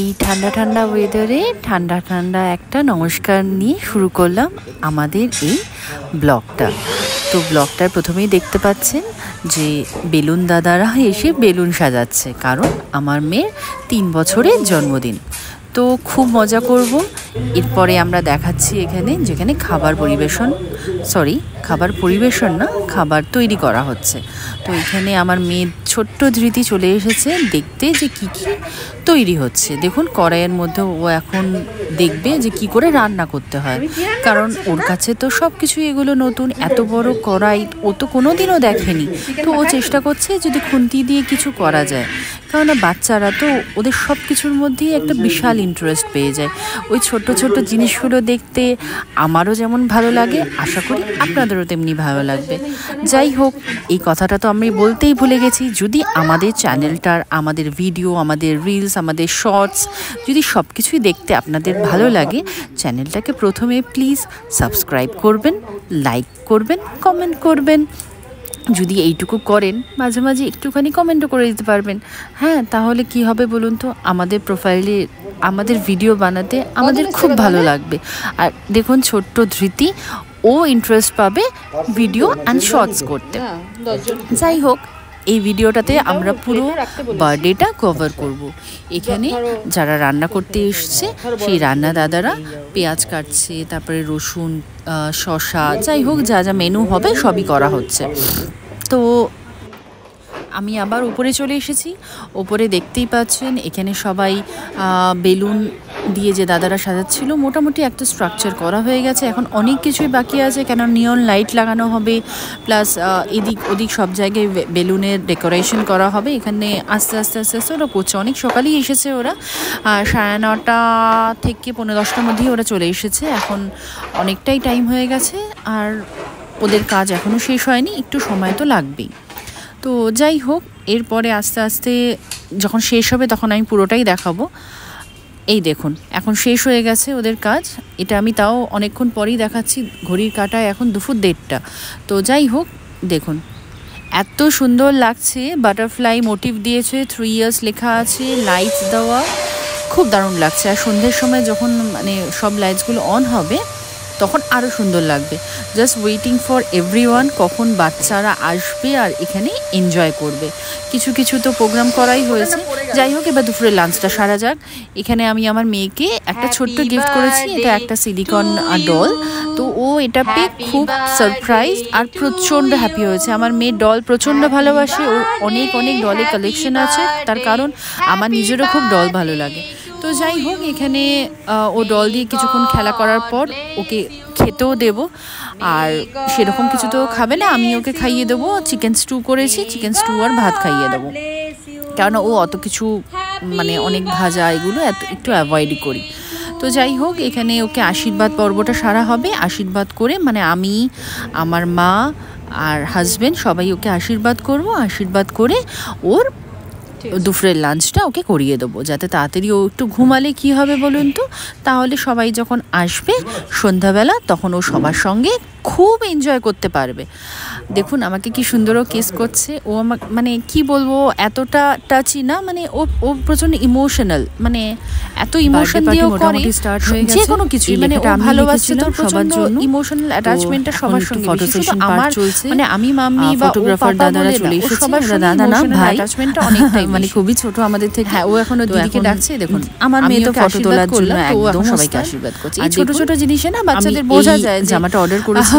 এই ঠান্ডা ঠান্ডা ওয়েদারে ঠান্ডা ঠান্ডা একটা নমস্কার নিয়ে শুরু করলাম আমাদের এই ব্লগটা। তো ব্লগটার প্রথমেই দেখতে পাচ্ছেন যে বেলুন দাদারা এসে বেলুন সাজাচ্ছে, কারণ আমার মেয়ের 3 বছরের জন্মদিন। তো খুব মজা করব। এরপরে আমরা দেখাচ্ছি যেখানে খাবার পরিবেশন না, খাবার তৈরি করা হচ্ছে। তো এখানে আমার মেয়ের ছোট্ট ধৃতি চলে এসেছে দেখতে যে কি কি তৈরি হচ্ছে। দেখুন কড়াইয়ের মধ্যে ও এখন দেখবে যে কি করে রান্না করতে হয়, কারণ ওর কাছে তো সব কিছু এগুলো নতুন। এত বড় কড়াই ও তো কোনোদিনও দেখেনি। তো ও চেষ্টা করছে যদি খুন্তি দিয়ে কিছু করা যায়, কারণ বাচ্চারা তো ওদের সব কিছুর মধ্যেই একটা বিশাল ইন্টারেস্ট পেয়ে যায়। ওই ছোট ছোট জিনিসগুলো দেখতে আমারও যেমন ভালো লাগে, আশা করি আপনাদেরও তেমনি ভালো লাগবে। যাই হোক, এই কথাটা তো আমি বলতেই ভুলে গেছি, যদি আমাদের চ্যানেলটার, আমাদের ভিডিও, আমাদের রিলস, আমাদের শর্টস যদি সব কিছুই দেখতে আপনাদের ভালো লাগে, চ্যানেলটাকে প্রথমে প্লিজ সাবস্ক্রাইব করবেন, লাইক করবেন, কমেন্ট করবেন। যদি এইটুকু করেন, মাঝে মাঝে একটুখানি কমেন্টও করে দিতে পারবেন। হ্যাঁ, তাহলে কি হবে বলুন তো, আমাদের প্রোফাইলে আমাদের ভিডিও বানাতে আমাদের খুব ভালো লাগবে। আর দেখুন ছোট্ট ধৃতি, ও ইন্টারেস্ট পাবে ভিডিও অ্যান্ড শর্টস করতে। যাই হোক, এই ভিডিওটাতে আমরা পুরো বার্থডেটা কভার করব। এখানে যারা রান্না করতে এসছে সেই রান্না দাদারা পেঁয়াজ কাটছে, তারপরে রসুন, শসা, যাই হোক যা যা মেনু হবে সবই করা হচ্ছে। তো আমি আবার উপরে চলে এসেছি। ওপরে দেখতেই পাচ্ছেন এখানে সবাই বেলুন দিয়ে যে দাদারা সাজাচ্ছিল, মোটামুটি একটা স্ট্রাকচার করা হয়ে গেছে। এখন অনেক কিছুই বাকি আছে, কেন নিয়ন লাইট লাগানো হবে, প্লাস এদিক ওদিক সব জায়গায় বেলুনের ডেকোরেশন করা হবে। এখানে আস্তে আস্তে আস্তে আস্তে ওরা করছে। অনেক সকালেই এসেছে ওরা, 9:30 থেকে 10:45টার মধ্যেই ওরা চলে এসেছে। এখন অনেকটাই টাইম হয়ে গেছে, আর ওদের কাজ এখনও শেষ হয়নি, একটু সময় তো লাগবেই। তো যাই হোক, এরপরে আস্তে আস্তে যখন শেষ হবে তখন আমি পুরোটাই দেখাবো। এই দেখুন এখন শেষ হয়ে গেছে ওদের কাজ। এটা আমি তাও অনেকক্ষণ পরেই দেখাচ্ছি, ঘড়ির কাঁটায় এখন 2:30। তো যাই হোক, দেখুন এত সুন্দর লাগছে। বাটারফ্লাই মোটিভ দিয়েছে, 3 years লেখা আছে, লাইটস দেওয়া, খুব দারুণ লাগছে। আর সন্ধ্যের সময় যখন সব লাইটসগুলো অন হবে তখন আরও সুন্দর লাগবে। জাস্ট ওয়েটিং ফর এভরিওয়ান, কখন বাচ্চারা আসবে আর এখানে এনজয় করবে। কিছু কিছু তো প্রোগ্রাম করাই হয়েছে। যাই হোক, এবার দুপুরে লাঞ্চটা সারা যাক। এখানে আমি আমার মেয়েকে একটা ছোট্ট গিফট করেছি, এটা একটা সিলিকন ডল। তো ও এটা পেয়ে খুব সারপ্রাইজ আর প্রচণ্ড হ্যাপি হয়েছে। আমার মেয়ে ডল প্রচণ্ড ভালোবাসে, ওর অনেক অনেক ডলের কালেকশন আছে, তার কারণ আমার নিজেরও খুব ডল ভালো লাগে। তো যাই হোক, এখানে ও ডল দিয়ে কিছুক্ষণ খেলা করার পর ওকে খেতেও দেব। আর সেরকম কিছু তো খাবে না, আমি ওকে খাইয়ে দেবো। চিকেন স্টু করেছি, চিকেন স্টু আর ভাত খাইয়ে দেবো, কারণ ও অত কিছু অনেক ভাজা এগুলো একটু অ্যাভয়েডই করি। তো যাই হোক, এখানে ওকে আশীর্বাদ পর্বটা সারা হবে। আশীর্বাদ করে আমি, আমার মা আর হাজব্যান্ড সবাই ওকে আশীর্বাদ করব। আশীর্বাদ করে ওর দুপুরের লাঞ্চটা ওকে করিয়ে দেবো, যাতে তাড়াতাড়ি ও একটু ঘুমালে কি হবে বলুন তো, তাহলে সবাই যখন আসবে সন্ধ্যাবেলা তখন ও সবার সঙ্গে খুব এনজয় করতে পারবে। দেখুন আমাকে কি সুন্দর ও কিস করছে। ও আমাকে কি বলবো, এতটা টাচি না, ও প্রচণ্ড ইমোশনাল, এত ইমোশন দিয়েও করে যে কোনো কিছু, ও ভালোবাসছে তো প্রচণ্ড ইমোশনাল অ্যাটাচমেন্টটা সবার সঙ্গে। আমার আমি মাম্মি বা ফটোগ্রাফার দাদারা চলে এসেছে, সবার দাদা না ভাই, অ্যাটাচমেন্টটা অনেকটাই খুবই ছোট আমাদের থেকে। হ্যাঁ, ও এখন দিদিকে ডাকছে। দেখুন আমার মেয়ে তো ফটো তোলার জন্য একদম সবাইকে আশীর্বাদ করছে। এই ছোট ছোট জিনিসে না বাচ্চাদের বোঝা যায়। জামাটা অর্ডার করেছি,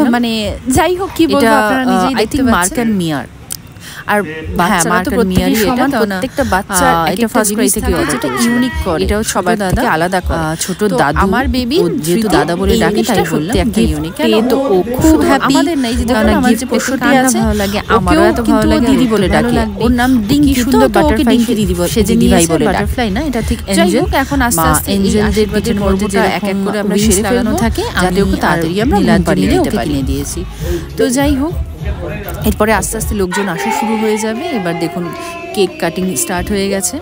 যাই হোক কি বলবো, আপনারা নিজেই দেখতে পাচ্ছেন। মার্ক অ্যান্ড মিয়ার, আর বাচ্চারা তো প্রত্যেকটা সমান, প্রত্যেকটা বাচ্চা এটা ফার্স্ট ক্রাই থেকে যেটা ইউনিক করে, এটাও সবার থেকে আলাদা করে। ছোট দাদু, আমার বেবি যেহেতু দাদা বলে ডাকে তাই বললাম একটা ইউনিক। তো ও খুব হ্যাপি। আমাদের নাই যে দেখুন আমার যে পোষটি আছে, ভালো লাগে, আমারও এত ভালো লাগে, দিদি বলে ডাকে। ওর নাম ডিঙ্কি, সুন্দর বাটারফ্লাই দিদি বলে, সে দিদি ভাই বলে। বাটারফ্লাই না, এটা ঠিক এঞ্জেল। এখন আস্তে আস্তে এঞ্জেলদের পিছনে পর্বটা এক এক করে আমরা শেষ লাগানো থাকে, যাতে ওকে তাড়াতাড়ি আমরা বানিয়ে দিতে পারি, দিয়েছি। তো যাই হোক, এরপরে আস্তে আস্তে লোকজন আসা শুরু হয়ে যাবে। এবার দেখুন কেক কাটিং স্টার্ট হয়ে গেছে।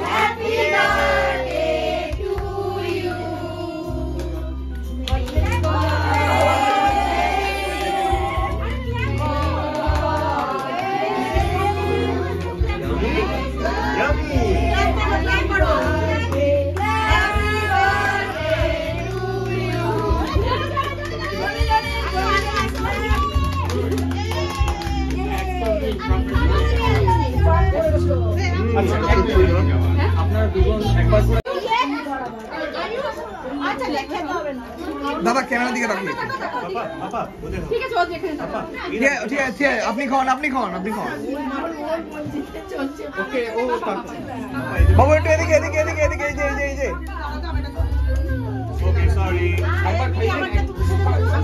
দাদা ক্যামেরা দিকে তাকিয়ে ঠিক আছে আপনি খান ওকে ও বাবু একটু এদিকে এই যে ওকে সরি একবার খাইয়ে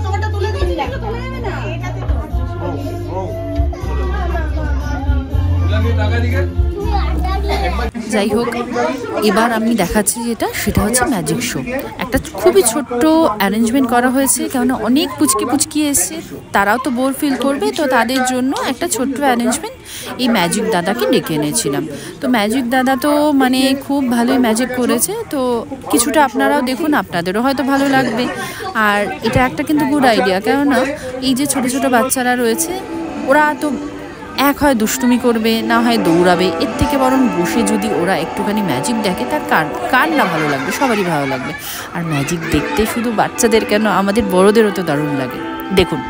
তোমারটা তুলে দিয়েছি তুলে নেবে না এটাতে তো ও লাগে টাকা দিকে। যাই হোক, এবার আমি দেখাচ্ছি সেটা হচ্ছে ম্যাজিক শো। একটা খুবই ছোট্ট অ্যারেঞ্জমেন্ট করা হয়েছে, কেননা অনেক পুচকি এসছে, তারাও তো বোর ফিল করবে, তো তাদের জন্য একটা ছোট্ট অ্যারেঞ্জমেন্ট এই ম্যাজিক দাদাকে ডেকে এনেছিলাম। তো ম্যাজিক দাদা তো মানে খুব ভালোই ম্যাজিক করেছে, তো কিছুটা আপনারাও দেখুন, আপনাদেরও হয়তো ভালো লাগবে। আর এটা একটা কিন্তু গুড আইডিয়া, কেননা এই যে ছোট ছোট বাচ্চারা রয়েছে, ওরা তো এক হয় দুষ্টুমি করবে, না হয় দৌড়াবে, এর থেকে বরং বসে যদি ওরা একটুখানি ম্যাজিক দেখে, তার কার না ভালো লাগবে, সবারই ভালো লাগবে। আর ম্যাজিক দেখতে শুধু বাচ্চাদের কেন, আমাদের বড়দেরও তো দারুণ লাগে। দেখুন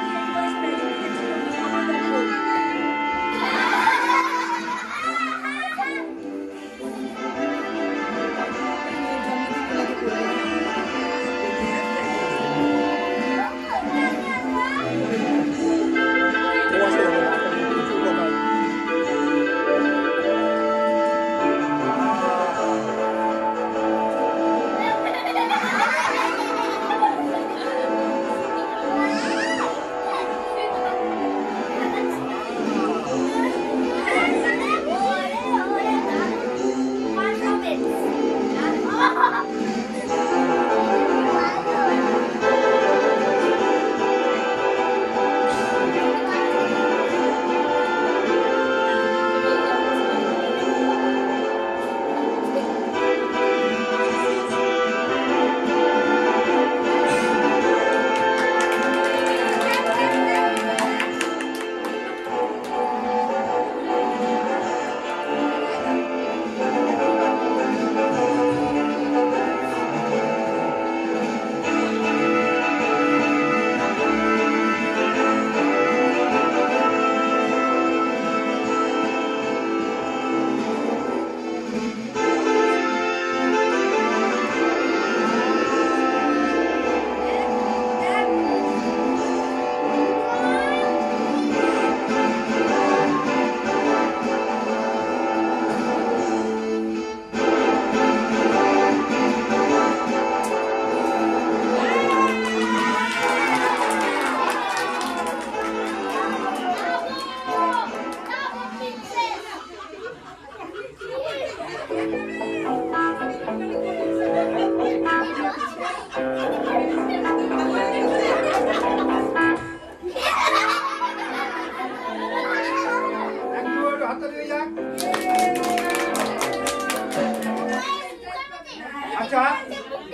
আচ্ছা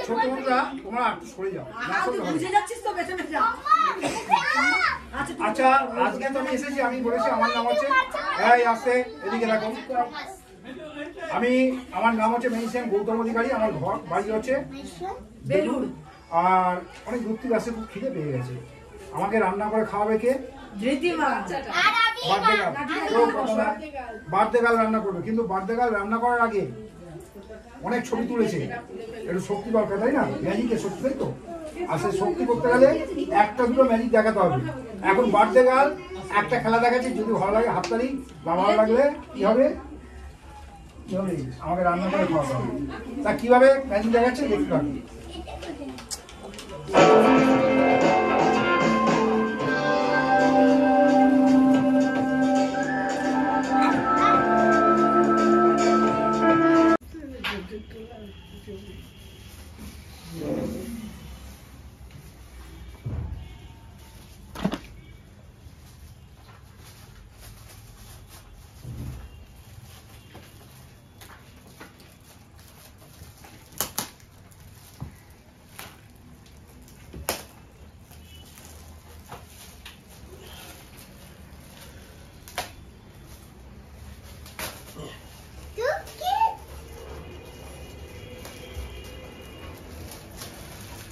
ছোট বন্ধুরা তোমরা একটু সরে যাও, আচ্ছা আজকে তো আমি এসেছি, আমি বলেছি আমার নাম হচ্ছে আসতে এদিকে দেখো, আমার নাম হচ্ছে মেইসেন গৌতম অধিকারী, আমার বাড়ি হচ্ছে বেলুর, আর অনেক দূর থেকে আসে, খুব খিদে পেয়ে গেছে, আমাকে রান্না করে খাওয়াবে কে? বার্থডে গার্ল রান্না করবে, কিন্তু বার্থডে গার্ল রান্না করার আগে অনেক ছবি তুলেছে, একটু শক্তি দরকার, তাই না? ম্যাজিকের শক্তি, তাই তো? আর সেই শক্তি করতে গেলে একটা দুটো ম্যাজিক দেখাতে হবে। এখন বার্থডে গার্ল একটা খেলা দেখাচ্ছে, যদি ভালো লাগে হাততালি, বা ভালো লাগলে কি হবে? আমাকে রান্না করে খাওয়াতে হবে। তা কিভাবে ম্যাজিক দেখাচ্ছে দেখতে হবে।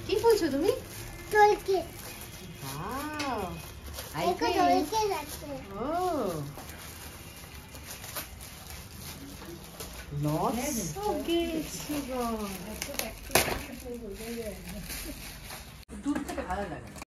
কি বলছো তুমি? টলকে। ওয়াও। আইকে টলকে যাচ্ছে। ও। নটস। ওকে, দূর থেকে ভালো লাগে।